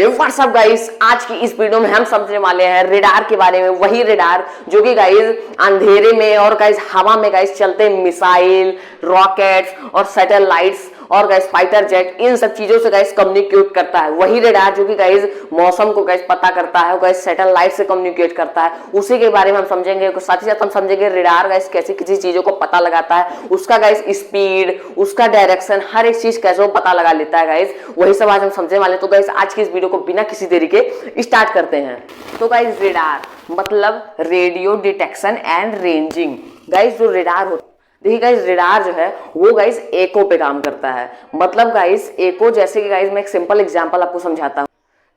WhatsApp guys, आज की इस वीडियो में हम समझने वाले हैं रेडार के बारे में। वही रेडार जो कि गाइस अंधेरे में और गाइस हवा में गाइस चलते मिसाइल, रॉकेट्स और सैटेलाइट्स और गाइस फाइटर जेट, इन सब चीजों से गाइस कम्युनिकेट करता है। वही रेडार जो कि गाइस मौसम को गाइस पता करता है, गाइस सैटेलाइट से कम्युनिकेट करता है, उसी के बारे में हम समझेंगे। साथ ही साथ हम समझेंगे रेडार गाइस कैसे किसी चीजों को पता लगाता है, उसका गाइस स्पीड, उसका डायरेक्शन, हर एक चीज कैसे वो पता लगा लेता है गाइस। वही सब आज हम समझने वाले हैं। तो गाइस आज की इस वीडियो को बिना किसी देरी के स्टार्ट करते हैं। तो गाइस रेडार मतलब radio detection and ranging. Guys जो रेडार होता है, देखिए गाइस रेडार जो है वो गाइस एको पे काम करता है। मतलब गाइस एको, जैसे कि गाइस मैं एक सिंपल एग्जांपल आपको समझाता हूँ।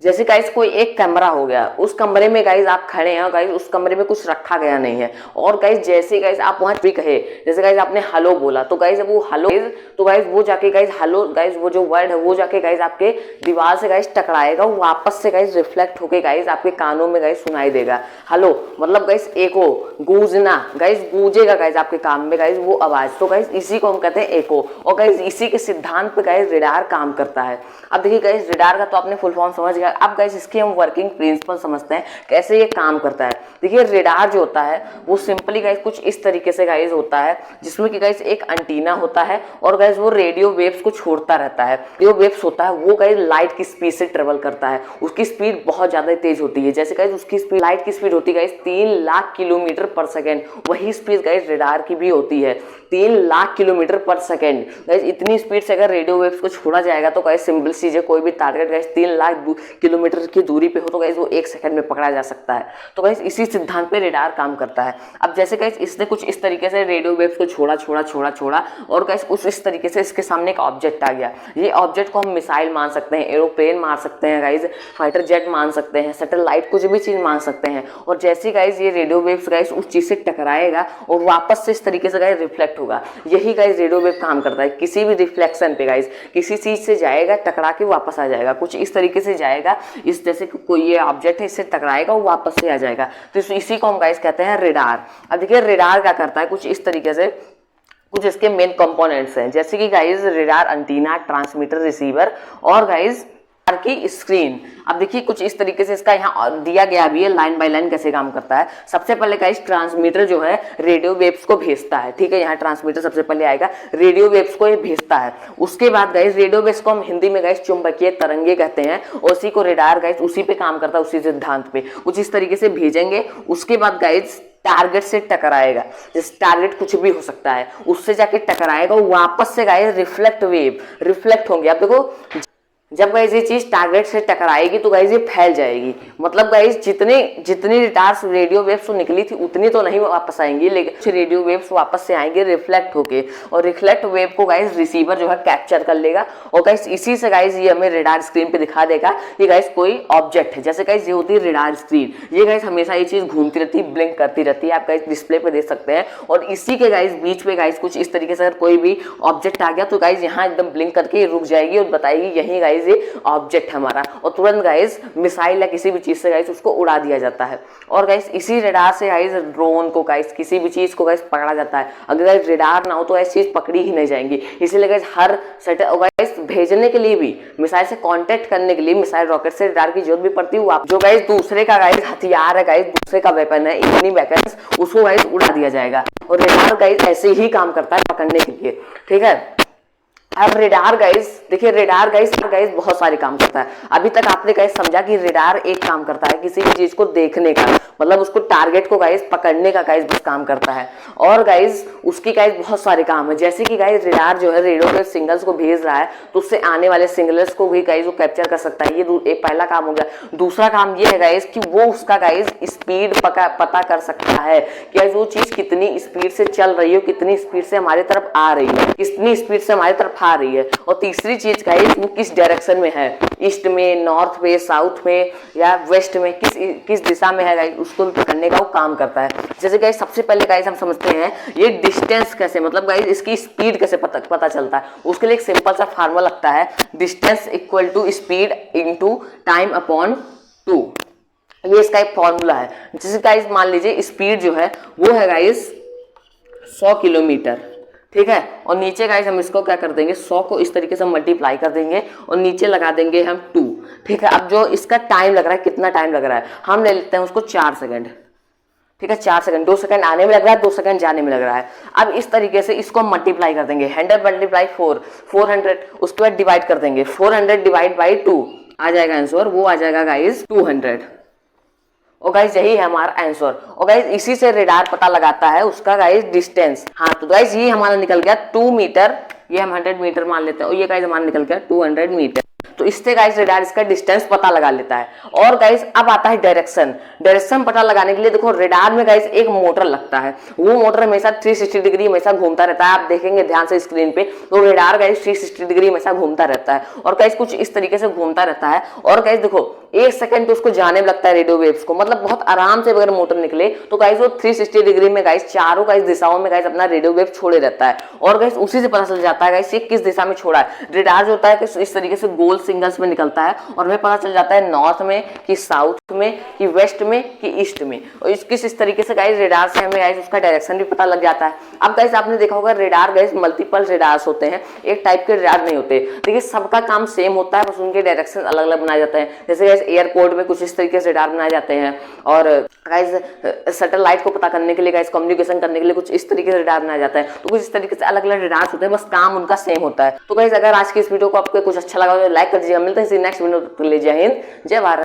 जैसे गाइस कोई एक कमरा हो गया, उस कमरे में गाइस आप खड़े हैं, गाइस उस कमरे में कुछ रखा गया नहीं है, और गाइस जैसे गाइस आप वहां भी कहे, जैसे गाइस आपने हेलो बोला, तो गाइस वो हेलो, तो गाइस वो जाके गाइस हेलो, गाइस वो जो वर्ड है वो जाके गाइस आपके दीवार से गाइस टकराएगा, वो वापस से गाइस रिफ्लेक्ट होके गाइस आपके कानों में गाइस सुनाई देगा। हेलो मतलब गाइस एको, गूंजना, गाइस गूंजेगा गाइस आपके कान में गाइस वो आवाज। तो गाइस इसी को हम कहते हैं एको, और गाइस इसी के सिद्धांत पे गाइस रेडार काम करता है। अब देखिए गाइस रेडार का तो आपने फुल फॉर्म समझ गया। अब गाइस इसके हम वर्किंग प्रिंसिपल समझते हैं, कैसे ये काम करता है। देखिए रेडार जो होता है वो सिंपली गाइस कुछ इस तरीके से गाइस होता है, जिसमें कि गाइस एक एंटीना होता है और गाइस वो रेडियो वेव्स को छोड़ता रहता है। रेडियो वेव्स होता है वो गाइस लाइट की स्पीड से ट्रेवल करता है, उसकी स्पीड बहुत ज्यादा तेज होती है। जैसे गाइस उसकी स्पीड, लाइट की स्पीड होती है गाइस 3 लाख किलोमीटर पर सेकेंड, वही स्पीड गाइस रेडार की भी होती है 3 लाख किलोमीटर पर सेकेंड। गाइस इतनी स्पीड से अगर रेडियो वेव्स को छोड़ा जाएगा तो गाइस सिंपल चीज है, कोई भी टारगेट गाइस 3 लाख किलोमीटर की दूरी पे हो तो गाइस वो 1 सेकंड में पकड़ा जा सकता है। तो गाइस इसी सिद्धांत पे रेडार काम करता है। अब जैसे गाइस इसने कुछ इस तरीके से रेडियो वेव्स को छोड़ा और गाइस उस इस तरीके से इसके सामने एक ऑब्जेक्ट आ गया। ये ऑब्जेक्ट को हम मिसाइल मान सकते हैं, एरोप्लेन मान सकते हैं गाइस, फाइटर जेट मान सकते हैं, सैटेलाइट, कुछ भी चीज मान सकते हैं। और जैसे गाइस ये रेडियो वेव्स गाइस उस चीज से टकराएगा और वापस से इस तरीके से गाइस रिफ्लेक्ट होगा। यही गाइस रेडियो वेव काम करता है। किसी भी रिफ्लेक्शन पे गाइस किसी चीज से जाएगा, टकरा के वापस आ जाएगा, कुछ इस तरीके से जाएगा, इस जैसे कोई ये ऑब्जेक्ट है, इससे टकराएगा वो वापस से आ जाएगा। तो इसी को हम गाइस कहते हैं रेडार। अब देखिए रेडार क्या करता है, कुछ इस तरीके से कुछ इसके मेन कंपोनेंट्स हैं, जैसे कि guys radar antenna, transmitter, receiver और गाइस की स्क्रीन। अब देखिए कुछ इस तरीके से इसका यहाँ दिया गया भी है लाइन बाय लाइन कैसे काम करता है। सबसे पहले गाइस ट्रांसमीटर जो है रेडियो वेव्स को भेजता है, ठीक है, यहाँ ट्रांसमीटर सबसे पहले आएगा, रेडियो वेव्स को ये भेजता है। उसके बाद गाइस रेडियो वेव्स को हम हिंदी में गाइस चुंबकीय तरंगे कहते हैं, और उसी को रेडार गाइस उसी पे काम करता है, उसी सिद्धांत पे कुछ इस तरीके से भेजेंगे। उसके बाद गाइस टारगेट से टकराएगा, जैसे टारगेट कुछ भी हो सकता है, उससे जाके टकराएगा, वापस से गाइस रिफ्लेक्ट होंगे। आप देखो जब गाइस ये चीज टारगेट से टकराएगी तो गाइस ये फैल जाएगी। मतलब गाइस जितनी रिटार्स रेडियो वेव्स निकली थी उतनी तो नहीं वापस आएंगी, लेकिन रेडियो वेव्स वापस से आएंगे रिफ्लेक्ट होके, और रिफ्लेक्ट वेव को गाइस रिसीवर जो है कैप्चर कर लेगा, और गाइस इसी से गाइस ये हमें रेडार स्क्रीन पे दिखा देगा कि गाइस कोई ऑब्जेक्ट है। जैसे गाइस ये होती है रेडार स्क्रीन, ये गाइस हमेशा ये चीज घूमती रहती है, ब्लिंक करती रहती है, आप गाइस डिस्प्ले पे देख सकते हैं। और इसी के गाइस बीच पे गाइस कुछ इस तरीके से अगर कोई भी ऑब्जेक्ट आ गया तो गाइस यहाँ एकदम ब्लिंक करके रुक जाएगी और बताएगी यही गाइस ये ऑब्जेक्ट हमारा, और तुरंत गाइस मिसाइल या किसी भी चीज से गाइस उसको उड़ा दिया जाता है। और गाइस इसी रेडार से गाइस ड्रोन को गाइस किसी भी चीज को गाइस पकड़ा जाता है। अगर गाइस रेडार ना हो तो ऐसी चीज पकड़ी ही नहीं जाएंगी। इसीलिए गाइस हर गाइस भेजने के लिए भी, मिसाइल से कांटेक्ट करने के लिए, मिसाइल रॉकेट से रेडार की जरूरत भी पड़ती है। जो गाइस दूसरे का गाइस हथियार है, गाइस दूसरे का वेपन है, इतनी वेपन्स, उसको गाइस उड़ा दिया जाएगा। और रेडार गाइस ऐसे ही काम करता है पकड़ने के लिए, ठीक है। अब रेडार गाइस, देखिए रेडार गाइस बहुत सारे काम करता है। अभी तक आपने गाइस समझा कि रेडार एक काम करता है किसी भी चीज को देखने का, मतलब उसको टारगेट को गाइस पकड़ने का गाइस बस काम करता है। और गाइस उसकी गाइस बहुत सारे काम है, जैसे कि गाइस रेडार जो है रेडियो वेव सिग्नल्स को भेज रहा है तो उससे आने वाले सिग्नल्स को भी गाइस वो कैप्चर कर सकता है। ये एक पहला काम हो गया। दूसरा काम ये है गाइस कि वो उसका गाइस स्पीड पता कर सकता है कि गाइस वो चीज कितनी स्पीड से चल रही है, कितनी स्पीड से हमारे तरफ आ रही है, कितनी स्पीड से हमारी तरफ आ रही है। और तीसरी चीज गाइस वो किस डायरेक्शन में है, ईस्ट में, नॉर्थ में, साउथ में या वेस्ट में, किस दिशा में है गाइस, उसको भी पकड़ने का वो काम करता है। जैसे गाइस सबसे पहले गाइस हम समझते हैं ये डिस्टेंस कैसे, मतलब गाइस इसकी स्पीड कैसे पता चलता है। उसके लिए एक सिंपल सा फार्मूला लगता है, distance equal to speed into time upon 2। ये इसका एक फॉर्मूला है। जैसे गाइस मान लीजिए स्पीड जो है वो है गाइस 100 किलोमीटर, ठीक है, और नीचे गाइस हम इसको क्या कर देंगे, 100 को इस तरीके से मल्टीप्लाई कर देंगे और नीचे लगा देंगे हम 2। ठीक है, अब जो इसका टाइम लग रहा है, कितना टाइम लग रहा है, हम ले लेते हैं उसको 4 सेकंड। ठीक है, 4 सेकंड, 2 सेकंड आने में लग रहा है, 2 सेकंड जाने में लग रहा है। अब इस तरीके से इसको मल्टीप्लाई कर देंगे, 100 मल्टीप्लाई 4, 400, उसके बाद डिवाइड कर देंगे, 400 डिवाइड बाई 2 आ जाएगा आंसर, वो आ जाएगा गाइज 200। और गाइज यही है हमारा आंसर। और गाइज इसी से रेडार पता लगाता है उसका गाइज डिस्टेंस। हाँ, तो गाइज ये हमारा निकल गया 2 मीटर, ये हम 100 मीटर मान लेते हैं, और ये गाइज हमारा निकल गया 200 मीटर। तो इससे गाइस रेडार इसका डिस्टेंस पता लगा लेता है। और गाइस अब आता है डायरेक्शन। डायरेक्शन पता लगाने के लिए देखो रेडार में गाइस एक मोटर लगता है, वो मोटर हमेशा 360 डिग्री हमेशा घूमता रहता है। आप देखेंगे ध्यान से स्क्रीन पे, तो रेडार गाइस 360 डिग्री हमेशा घूमता रहता है, और गाइस कुछ इस तरीके से घूमता रहता है। और गाइस देखो 1 सेकंड तो उसको जाने में लगता है रेडियो वेव्स को, मतलब बहुत आराम से अगर मोटर निकले तो गाइस वो 360 डिग्री में गाइस चारों गाइस दिशाओं में गाइस अपना रेडियो वेव छोड़े रहता है। और गाइस उसी से पता चल जाता है गाइस ये किस दिशा में छोड़ा है। रेडार जो होता है कि इस तरीके से गोल सिग्नल्स में निकलता है, और हमें पता चल जाता है नॉर्थ में कि साउथ में कि वेस्ट में कि ईस्ट में। और इस तरीके से गाइस रेडार से हमें गाइस उसका डायरेक्शन भी पता लग जाता है। अब गाइस आपने देखा होगा रेडार गाइस मल्टीपल रेडार्स होते हैं, एक टाइप के रेडार नहीं होते। देखिए सबका काम सेम होता है, बस उनके डायरेक्शन अलग अलग बनाए जाते हैं। जैसे गाइस एयरपोर्ट में कुछ इस तरीके से रेडार बनाए जाते हैं, और गाइस सैटेलाइट को पता करने के लिए गाइस कम्युनिकेशन करने के लिए कुछ इस तरीके से रेडार बनाया जाता है। तो कुछ इस तरीके से अलग अलग रेडार्स होते हैं, बस काम उनका सेम होता है। तो गाइस अगर आज की इस वीडियो को आपको कुछ अच्छा लगा तो लाइक कर दीजिएगा। मिलते हैं नेक्स्ट वीडियो, जय हिंद, जय भारत।